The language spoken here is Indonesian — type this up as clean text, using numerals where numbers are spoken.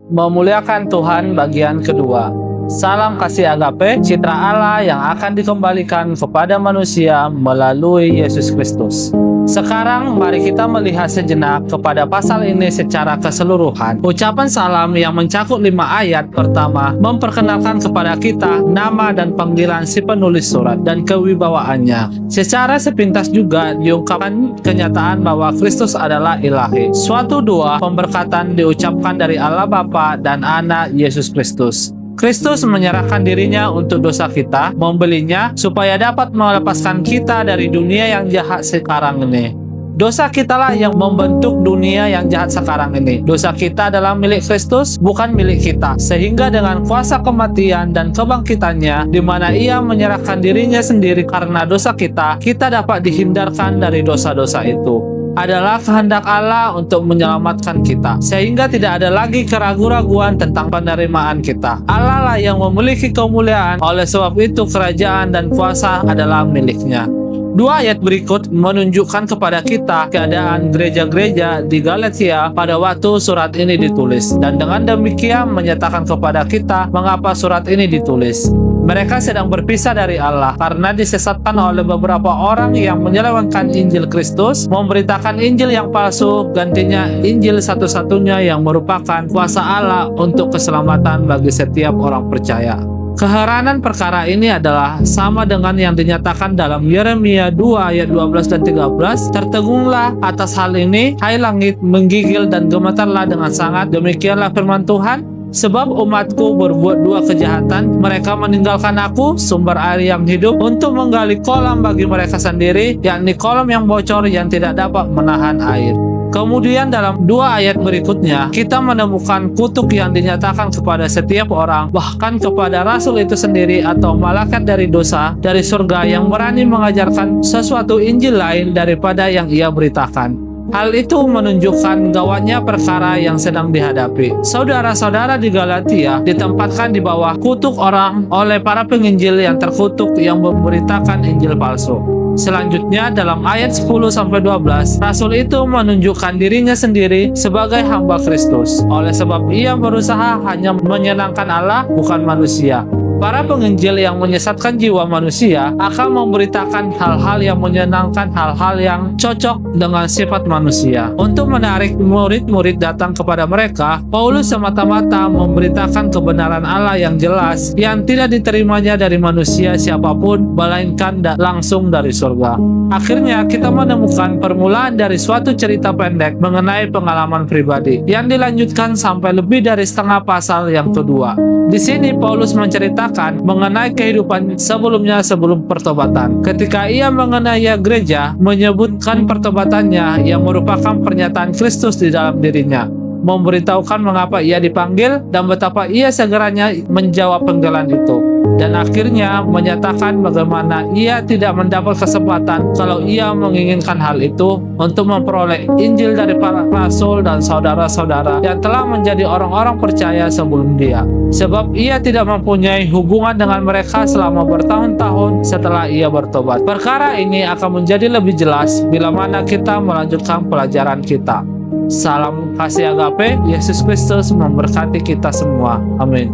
Memuliakan Tuhan bagian kedua. Salam kasih agape, citra Allah yang akan dikembalikan kepada manusia melalui Yesus Kristus. Sekarang mari kita melihat sejenak kepada pasal ini secara keseluruhan. Ucapan salam yang mencakup 5 ayat pertama memperkenalkan kepada kita nama dan panggilan si penulis surat dan kewibawaannya. Secara sepintas juga diungkapkan kenyataan bahwa Kristus adalah ilahi. Suatu doa pemberkatan diucapkan dari Allah Bapa dan Anak Yesus Kristus. Kristus menyerahkan dirinya untuk dosa kita, membelinya supaya dapat melepaskan kita dari dunia yang jahat sekarang ini. Dosa kitalah yang membentuk dunia yang jahat sekarang ini. Dosa kita adalah milik Kristus, bukan milik kita. Sehingga dengan kuasa kematian dan kebangkitannya, di mana Ia menyerahkan dirinya sendiri karena dosa kita dapat dihindarkan dari dosa-dosa itu. Adalah kehendak Allah untuk menyelamatkan kita, sehingga tidak ada lagi keraguan-raguan tentang penerimaan kita. Allah lah yang memiliki kemuliaan, oleh sebab itu kerajaan dan kuasa adalah miliknya. 2 ayat berikut menunjukkan kepada kita keadaan gereja-gereja di Galatia pada waktu surat ini ditulis, dan dengan demikian menyatakan kepada kita mengapa surat ini ditulis. Mereka sedang berpisah dari Allah karena disesatkan oleh beberapa orang yang menyelewengkan Injil Kristus, memberitakan Injil yang palsu, gantinya Injil satu-satunya yang merupakan kuasa Allah untuk keselamatan bagi setiap orang percaya. Keheranan perkara ini adalah sama dengan yang dinyatakan dalam Yeremia 2 ayat 12 dan 13. Tertegunglah atas hal ini, hai langit, menggigil dan gemetarlah dengan sangat, demikianlah firman Tuhan. Sebab umatku berbuat 2 kejahatan, mereka meninggalkan aku, sumber air yang hidup, untuk menggali kolam bagi mereka sendiri, yakni kolam yang bocor yang tidak dapat menahan air. Kemudian dalam 2 ayat berikutnya, kita menemukan kutuk yang dinyatakan kepada setiap orang, bahkan kepada rasul itu sendiri atau malaikat dari dosa, dari surga yang berani mengajarkan sesuatu Injil lain daripada yang ia beritakan. Hal itu menunjukkan gawatnya perkara yang sedang dihadapi. Saudara-saudara di Galatia ditempatkan di bawah kutuk orang oleh para penginjil yang terkutuk yang memberitakan Injil palsu. Selanjutnya dalam ayat 10-12, rasul itu menunjukkan dirinya sendiri sebagai hamba Kristus. Oleh sebab ia berusaha hanya menyenangkan Allah, bukan manusia. Para penginjil yang menyesatkan jiwa manusia akan memberitakan hal-hal yang menyenangkan, hal-hal yang cocok dengan sifat manusia. Untuk menarik murid-murid datang kepada mereka, Paulus semata-mata memberitakan kebenaran Allah yang jelas, yang tidak diterimanya dari manusia siapapun, melainkan langsung dari surga. Akhirnya kita menemukan permulaan dari suatu cerita pendek mengenai pengalaman pribadi, yang dilanjutkan sampai lebih dari setengah pasal yang kedua. Di sini Paulus menceritakan mengenai kehidupan sebelumnya sebelum pertobatan. Ketika ia mengenai gereja, menyebutkan pertobatannya yang merupakan pernyataan Kristus di dalam dirinya, memberitahukan mengapa ia dipanggil dan betapa ia segeranya menjawab panggilan itu. Dan akhirnya menyatakan bagaimana ia tidak mendapat kesempatan kalau ia menginginkan hal itu untuk memperoleh Injil dari para rasul dan saudara-saudara yang telah menjadi orang-orang percaya sebelum dia. Sebab ia tidak mempunyai hubungan dengan mereka selama bertahun-tahun setelah ia bertobat. Perkara ini akan menjadi lebih jelas bila mana kita melanjutkan pelajaran kita. Salam kasih agape, Yesus Kristus memberkati kita semua. Amin.